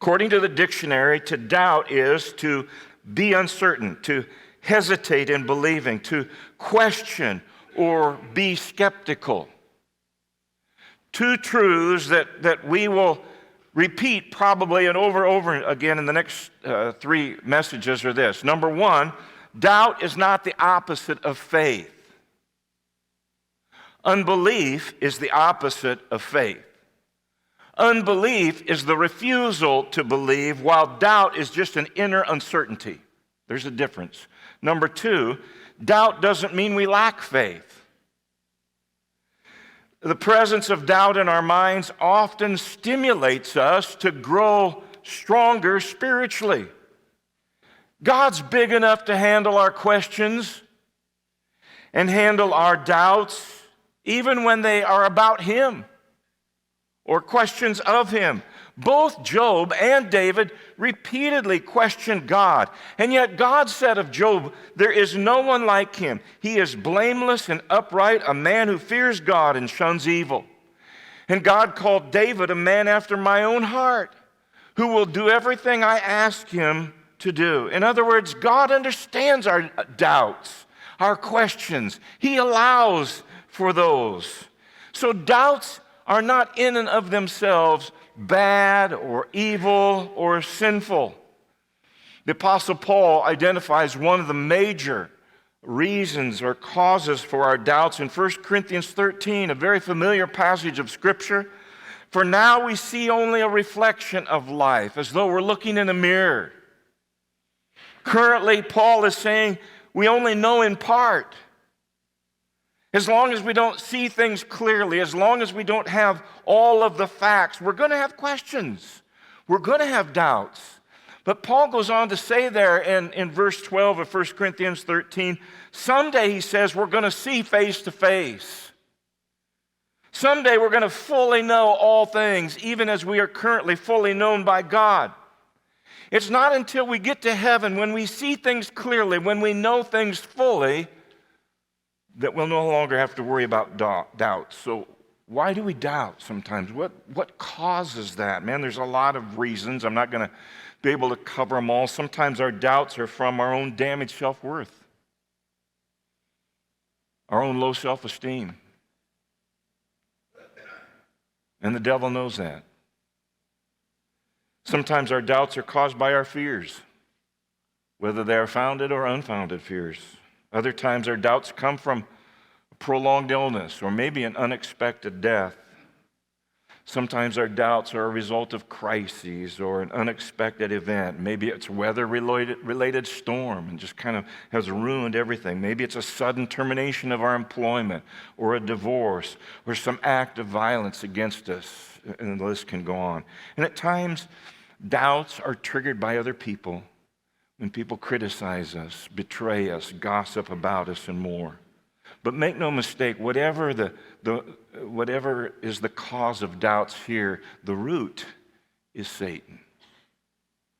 According to the dictionary, to doubt is to be uncertain, to hesitate in believing, to question or be skeptical. Two truths that we will repeat probably and over again in the next three messages are this. Number one, doubt is not the opposite of faith. Unbelief is the opposite of faith. Unbelief is the refusal to believe, while doubt is just an inner uncertainty. There's a difference. Number two, doubt doesn't mean we lack faith. The presence of doubt in our minds often stimulates us to grow stronger spiritually. God's big enough to handle our questions and handle our doubts, even when they are about Him or questions of Him. Both Job and David repeatedly questioned God. And yet God said of Job, there is no one like him. He is blameless and upright, a man who fears God and shuns evil. And God called David a man after my own heart, who will do everything I ask him to do. In other words, God understands our doubts, our questions. He allows for those. So doubts are not in and of themselves bad or evil or sinful. The Apostle Paul identifies one of the major reasons or causes for our doubts in 1 Corinthians 13, a very familiar passage of Scripture. For now we see only a reflection of life, as though we're looking in a mirror. Currently, Paul is saying we only know in part. As long as we don't see things clearly, as long as we don't have all of the facts, we're going to have questions. We're going to have doubts. But Paul goes on to say there in verse 12 of 1 Corinthians 13, someday, he says, we're going to see face to face. Someday we're going to fully know all things, even as we are currently fully known by God. It's not until we get to heaven, when we see things clearly, when we know things fully, that we'll no longer have to worry about doubts. So why do we doubt sometimes? What causes that? Man, there's a lot of reasons. I'm not going to be able to cover them all. Sometimes our doubts are from our own damaged self-worth, our own low self-esteem. And the devil knows that. Sometimes our doubts are caused by our fears, whether they are founded or unfounded fears. Other times our doubts come from a prolonged illness or maybe an unexpected death. Sometimes our doubts are a result of crises or an unexpected event. Maybe it's a weather-related storm and just kind of has ruined everything. Maybe it's a sudden termination of our employment or a divorce or some act of violence against us, and the list can go on. And at times, doubts are triggered by other people. When people criticize us, betray us, gossip about us, and more. But make no mistake, whatever is the cause of doubts here, the root is Satan.